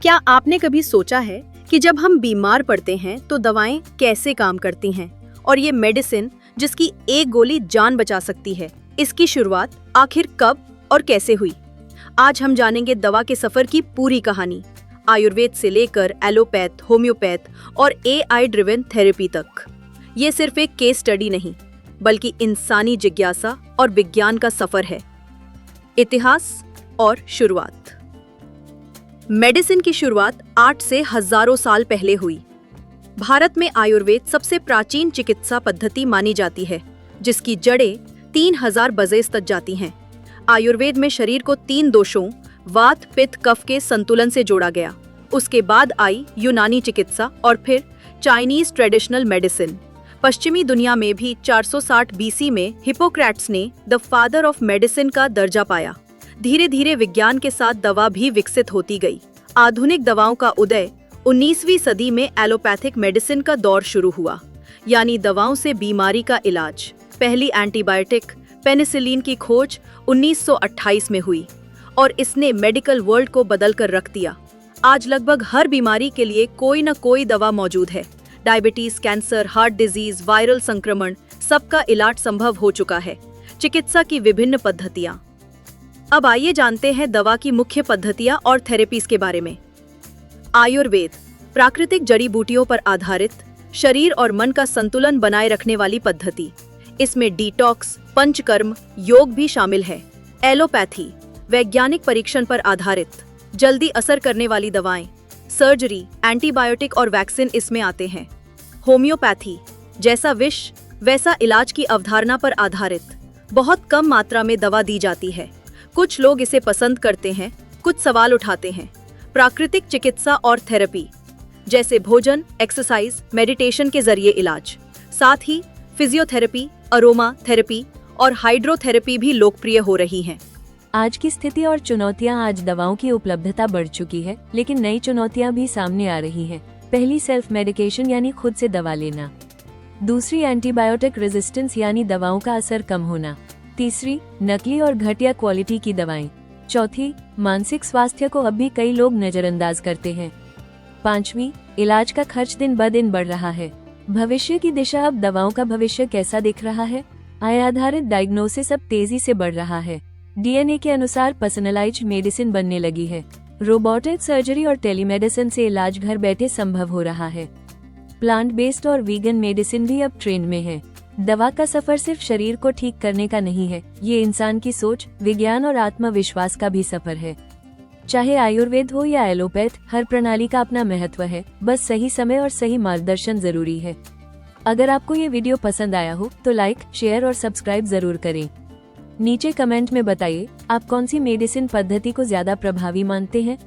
क्या आपने कभी सोचा है कि जब हम बीमार पड़ते हैं तो दवाएं कैसे काम करती हैं और ये मेडिसिन जिसकी एक गोली जान बचा सकती है, इसकी शुरुआत आखिर कब और कैसे हुई? आज हम जानेंगे दवा के सफर की पूरी कहानी, आयुर्वेद से लेकर एलोपैथ, होम्योपैथ और AI ड्रिवन थेरेपी तक। ये सिर्फ एक केस स्टडी नहीं, बल्कि इंसानी जिज्ञासा और विज्ञान का सफर है। इतिहास और शुरुआत। मेडिसिन की शुरुआत 8 से हजारों साल पहले हुई। भारत में आयुर्वेद सबसे प्राचीन चिकित्सा पद्धति मानी जाती है, जिसकी जड़ें 3000 बरस तक जाती हैं। आयुर्वेद में शरीर को 3 दोषों वात, पित्त, कफ के संतुलन से जोड़ा गया। उसके बाद आई यूनानी चिकित्सा और फिर चाइनीज ट्रेडिशनल मेडिसिन। पश्चिमी दुनिया में भी 460 BC में हिप्पोक्रेट्स ने द फादर ऑफ मेडिसिन का दर्जा पाया। धीरे धीरे विज्ञान के साथ दवा भी विकसित होती गई। आधुनिक दवाओं का उदय 19वीं सदी में एलोपैथिक मेडिसिन का दौर शुरू हुआ, यानी दवाओं से बीमारी का इलाज। पहली एंटीबायोटिक पेनिसिलिन की खोज 1928 में हुई और इसने मेडिकल वर्ल्ड को बदल कर रख दिया। आज लगभग हर बीमारी के लिए कोई न कोई दवा मौजूद है। Diabetes, cancer, heart disease, viral संक्रमण, सबका इलाज संभव हो चुका है। चिकित्सा की विभिन्न पद्धतियां। अब आइए जानते हैं दवा की मुख्य पद्धतियां और थेरेपीज के बारे में। आयुर्वेद प्राकृतिक जड़ी बूटियों पर आधारित, शरीर और मन का संतुलन बनाए रखने वाली पद्धति। इसमें डिटॉक्स, पंचकर्म, योग भी शामिल है। एलोपैथी वैज्ञानिक परीक्षण पर आधारित, जल्दी असर करने वाली दवाएं, सर्जरी, एंटीबायोटिक और वैक्सीन इसमें आते हैं। होम्योपैथी जैसा विष वैसा इलाज की अवधारणा पर आधारित, बहुत कम मात्रा में दवा दी जाती है। कुछ लोग इसे पसंद करते हैं, कुछ सवाल उठाते हैं। प्राकृतिक चिकित्सा और थेरेपी जैसे भोजन, एक्सरसाइज, मेडिटेशन के जरिए इलाज। साथ ही फिजियोथेरेपी, अरोमा थेरेपी और हाइड्रोथेरेपी भी लोकप्रिय हो रही हैं। आज की स्थिति और चुनौतियां। आज दवाओं की उपलब्धता बढ़ चुकी है, लेकिन नई चुनौतियां भी सामने आ रही हैं। पहली सेल्फ मेडिकेशन यानी खुद से दवा लेना। दूसरी एंटीबायोटिक रेजिस्टेंस यानी दवाओं का असर कम होना। तीसरी नकली और घटिया क्वालिटी की दवाएं। चौथी मानसिक स्वास्थ्य को अब भी कई लोग नजरअंदाज करते हैं। पांचवी इलाज का खर्च दिन ब दिन बढ़ रहा है। भविष्य की दिशा। अब दवाओं का भविष्य कैसा दिख रहा है? AI आधारित डायग्नोसिस अब तेजी से बढ़ रहा है। DNA के अनुसार पर्सनलाइज्ड मेडिसिन बनने लगी है। रोबोटिक सर्जरी और टेलीमेडिसिन से इलाज घर बैठे संभव हो रहा है। प्लांट बेस्ड और वीगन मेडिसिन भी अब ट्रेंड में है। दवा का सफर सिर्फ शरीर को ठीक करने का नहीं है, ये इंसान की सोच, विज्ञान और आत्मविश्वास का भी सफर है। चाहे आयुर्वेद हो या एलोपैथ, हर प्रणाली का अपना महत्व है। बस सही समय और सही मार्गदर्शन जरूरी है। अगर आपको ये वीडियो पसंद आया हो तो लाइक, शेयर और सब्सक्राइब जरूर करें। नीचे कमेंट में बताइए आप कौन सी मेडिसिन पद्धति को ज्यादा प्रभावी मानते हैं।